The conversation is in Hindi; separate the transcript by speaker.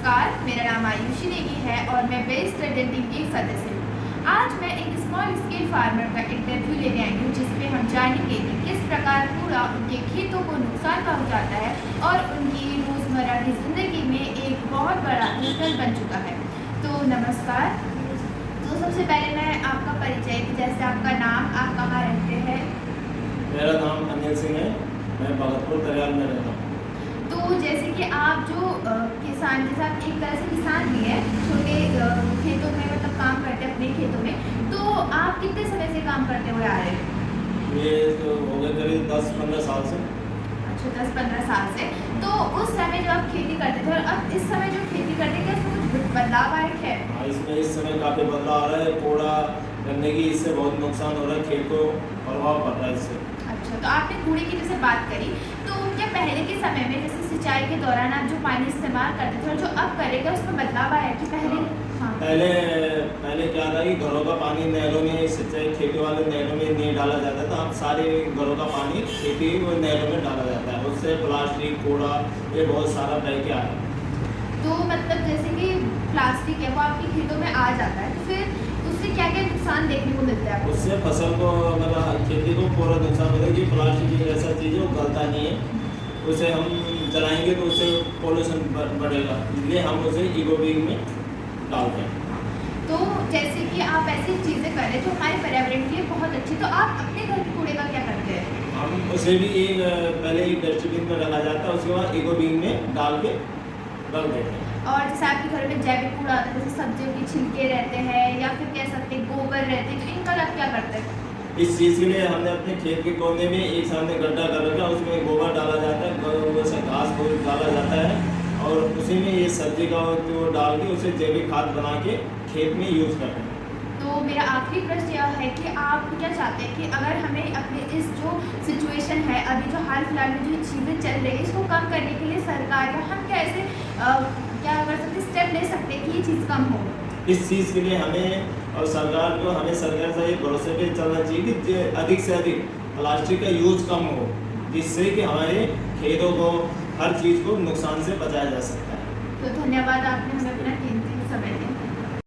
Speaker 1: नमस्कार, मेरा नाम आयुषी नेगी है और मैं बेस्ट स्टडी टीम की सदस्य हूँ। आज मैं एक स्मॉल स्केल फार्मर का इंटरव्यू लेने आई हूँ जिसमें हम जानेंगे कि किस प्रकार कूड़ा उनके खेतों को नुकसान पहुँचाता है और उनकी रोज़मर्रा की ज़िंदगी में एक बहुत बड़ा मुश्किल बन चुका है। तो नमस्कार। तो सबसे पहले मैं आपका परिचय, जैसे आपका नाम, आप कहाँ रहते हैं?
Speaker 2: मेरा नाम अनिल सिंह है, मैं भगतपुर दरियाल में रहता हूँ।
Speaker 1: तो जैसे कि आप जो किसान के साथ एक तरह से किसान भी है, छोटे खेतों में मतलब काम करते हैं अपने खेतों में, तो आप कितने समय से काम करते हुए आ रहे हैं?
Speaker 2: ये तो हो गए करीब 10-15 साल से।
Speaker 1: अच्छा, 10-15 साल से। तो उस समय जो आप खेती करते थे और अब इस समय जो खेती करते हैं, क्या इसमें कुछ बदलाव आया है?
Speaker 2: हाँ, इसमें इस समय काफ़ी बदलाव आ रहा है। कूड़ा करने की इससे बहुत नुकसान हो रहा है, खेत को प्रभाव पड़ रहा है इससे।
Speaker 1: अच्छा, तो आपने कूड़े की जैसे बात करी, तो क्या पहले के समय में जैसे सिंचाई के दौरान आप जो पानी इस्तेमाल करते थे और जो अब करेगा उसमें बदलाव आया कि पहले? हाँ।
Speaker 2: पहले क्या था कि घरों का पानी नहरों में, सिंचाई खेती वाले नहरों में नहीं डाला जाता था। अब सारे घरों का पानी खेती वो नहरों में डाला जाता है। उससे प्लास्टिक, कूड़ा ये बहुत सारा बह के आ रहा है।
Speaker 1: तो मतलब जैसे कि प्लास्टिक है वो आपके खेतों में आ जाता है, तो फिर उससे क्या क्या नुकसान देखने को मिलता है आपको?
Speaker 2: उससे फसल को मतलब खेती को पूरा नुकसान होता है कि प्लास्टिक एक ऐसा चीज़ है वो गलता नहीं है। उसे हम जलाएंगे तो उससे पोल्यूशन बढ़ेगा, इसलिए हम उसे इको बिग में डालते हैं।
Speaker 1: तो जैसे कि आप ऐसी चीज़ें करें तो हमारे पर्यावरण के लिए बहुत अच्छी, तो आप अपने घर के कूड़े का क्या करते हैं?
Speaker 2: हम उसे भी पहले एक डस्टबिन में रखा जाता है, उसके बाद इको बिग में डाल के रख देते हैं।
Speaker 1: और जैसे आपके घर में जैविक कूड़ा आता है, जैसे सब्जियों के छिलके रहते हैं या फिर कह सकते हैं गोबर रहते हैं, तो इनका आप क्या करते हैं?
Speaker 2: इस चीज़ के लिए हमने अपने खेत के कोने में एक सामने गड्ढा कर रखा है, उसमें गोबर डाला जाता है, गोबर से घास को डाला जाता है और उसी में ये सब्जी का जो डाल के उसे जैविक खाद बना के खेत में यूज करते हैं।
Speaker 1: तो मेरा आखिरी प्रश्न यह है कि आप क्या चाहते हैं कि अगर हमें अपने इस जो सिचुएशन है, अभी जो हाल फिलहाल में जो चीज़ें चल रही है, इसको कम करने के लिए सरकार या हम क्या ऐसे क्या कर सकते, स्टेप ले सकते हैं कि ये चीज़ कम हो?
Speaker 2: इस चीज़ के लिए हमें और सरकार को, हमें सरकार से ये भरोसे पे चलना चाहिए कि अधिक से अधिक प्लास्टिक का यूज़ कम हो, जिससे कि हमारे खेतों को, हर चीज़ को नुकसान से बचाया जा सकता है।
Speaker 1: तो धन्यवाद, आपने हमें अपना कीमती समय दिया।